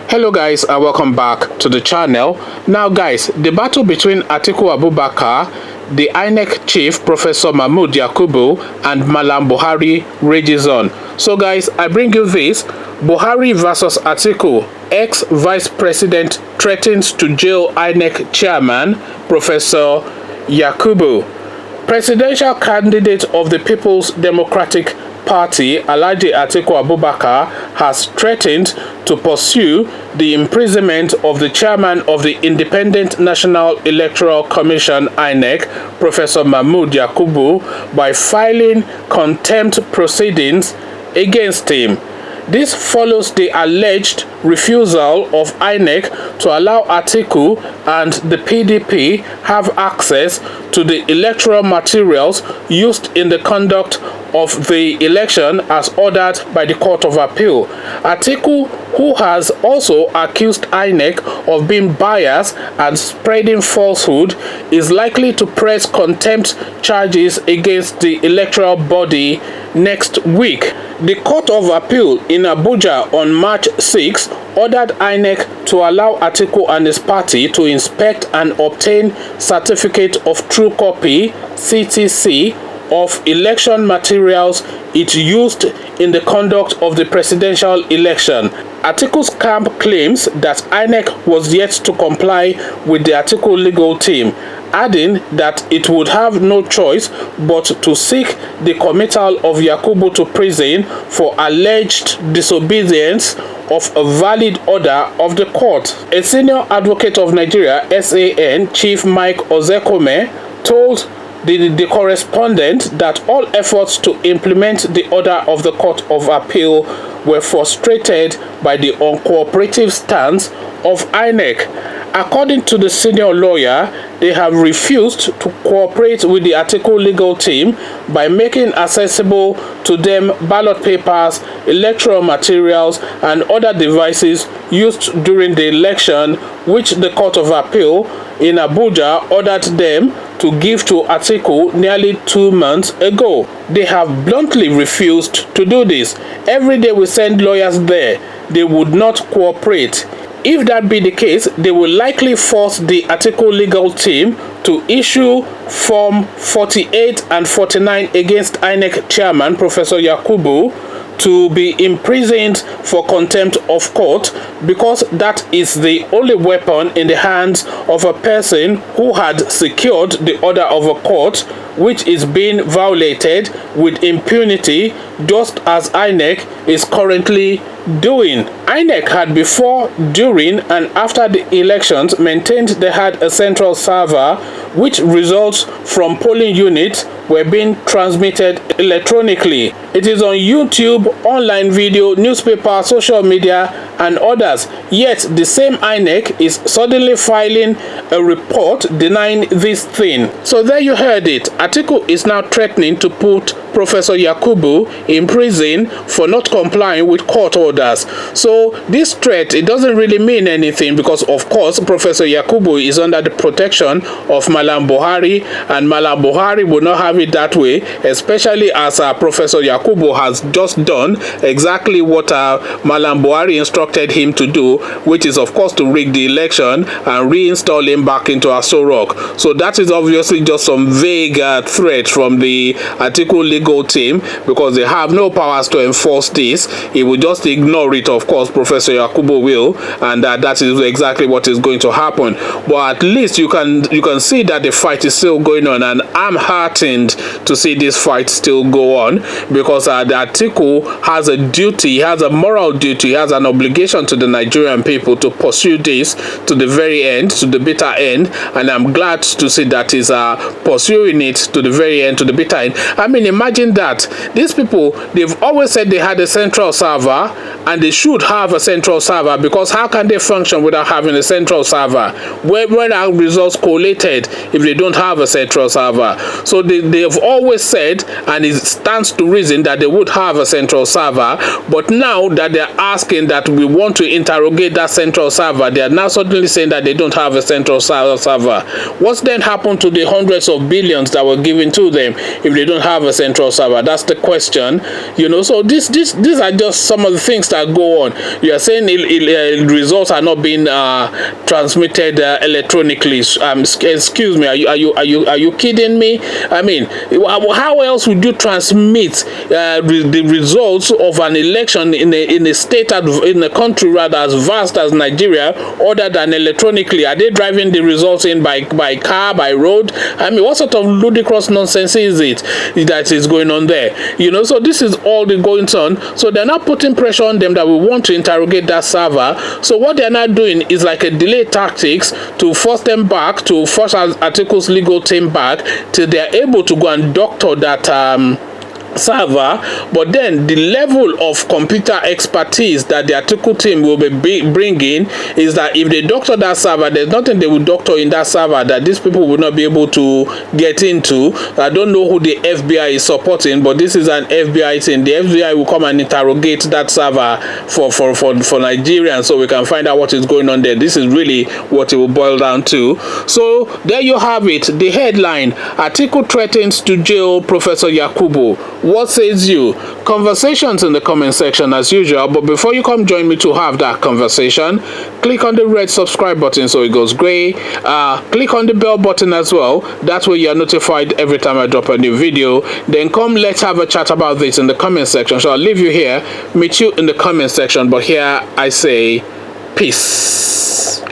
Hello guys and welcome back to the channel. Now guys, the battle between Atiku Abubakar, the INEC chief Professor Mahmood Yakubu and Malam Buhari rages on. So guys, I bring you this: Buhari versus Atiku. Ex-vice president threatens to jail INEC chairman Professor Yakubu. Presidential candidate of the People's Democratic Party, Alhaji Atiku Abubakar, has threatened to pursue the imprisonment of the chairman of the Independent National Electoral Commission (INEC), Professor Mahmood Yakubu, by filing contempt proceedings against him. This follows the alleged refusal of INEC to allow Atiku and the PDP have access to the electoral materials used in the conduct of the election as ordered by the Court of Appeal. Atiku, who has also accused INEC of being biased and spreading falsehood, is likely to press contempt charges against the electoral body next week. The Court of Appeal in Abuja on March 6 ordered INEC to allow Atiku and his party to inspect and obtain Certificate of True Copy (CTC) of election materials it used in the conduct of the presidential election. Atiku's camp claims that INEC was yet to comply with the Atiku legal team, adding that it would have no choice but to seek the committal of Yakubu to prison for alleged disobedience of a valid order of the court. A senior advocate of Nigeria, SAN, Chief Mike Ozekome, told the correspondent that all efforts to implement the order of the Court of Appeal were frustrated by the uncooperative stance of INEC. According to the senior lawyer, they have refused to cooperate with the Atiku legal team by making accessible to them ballot papers, electoral materials, and other devices used during the election, which the Court of Appeal in Abuja ordered them to give to Atiku nearly 2 months ago. They have bluntly refused to do this. Every day we send lawyers there, they would not cooperate. If that be the case, they will likely force the Atiku legal team to issue Form 48 and 49 against INEC chairman Professor Yakubu to be imprisoned for contempt of court, because that is the only weapon in the hands of a person who had secured the order of a court which is being violated with impunity, just as INEC is currently doing. INEC had before, during, and after the elections maintained they had a central server which results from polling units were being transmitted electronically. It is on YouTube, online video, newspaper, social media, and others. Yet the same INEC is suddenly filing a report denying this thing. So there you heard it. Atiku is now threatening to put Professor Yakubu in prison for not complying with court orders. So this threat, it doesn't really mean anything, because of course Professor Yakubu is under the protection of Malam Buhari, and Malam Buhari will not have it that way, especially as Professor Yakubu has just done exactly what Malam Buhari instructed him to do, which is of course to rig the election and reinstall him back into Aso Rock. So that is obviously just some vague threat from the Atiku legal team, because they have no powers to enforce this. He will just ignore it, of course Professor Yakubu will, and that is exactly what is going to happen. But at least you can see that the fight is still going on, and I'm heartened to see this fight still go on, because the Atiku has a duty, he has a moral duty, he has an obligation to the Nigerian people to pursue this to the very end, to the bitter end, and I'm glad to see that he's pursuing it to the very end, to the bitter end. I mean, imagine that. These people, they've always said they had a central server, and they should have a central server, because how can they function without having a central server? When are results collated if they don't have a central server? So they've always said, and it stands to reason, that they would have a central server. But now that they're asking that we want to interrogate that central server, they are now suddenly saying that they don't have a central server. What's then happened to the hundreds of billions that were given to them if they don't have a central control server? That's the question. So these are just some of the things that go on. You are saying results are not being transmitted electronically. Excuse me, are you kidding me? I mean, how else would you transmit the results of an election in a state, in a country rather as vast as Nigeria, other than electronically? Are they driving the results in by car, by road? I mean, what sort of ludicrous nonsense is it that is going on there? So this is all the goings on. So they're not putting pressure on them that we want to interrogate that server. So what they're not doing is like a delay tactics to force them back, to force Atiku's legal team back till they're able to go and doctor that server. But then the level of computer expertise that the Atiku team will be bringing is that if they doctor that server, there's nothing they will doctor in that server that these people will not be able to get into. I don't know who the FBI is supporting, but this is an FBI thing. The FBI will come and interrogate that server for Nigerians, so we can find out what is going on there. This is really what it will boil down to. So there you have it, the headline: Atiku threatens to jail Professor Yakubu. What says you? Conversations in the comment section as usual, but before you come join me to have that conversation, click on the red subscribe button so it goes gray. Click on the bell button as well. That way you are notified every time I drop a new video. Then come, let's have a chat about this in the comment section. So I'll leave you here, meet you in the comment section, but here I say peace.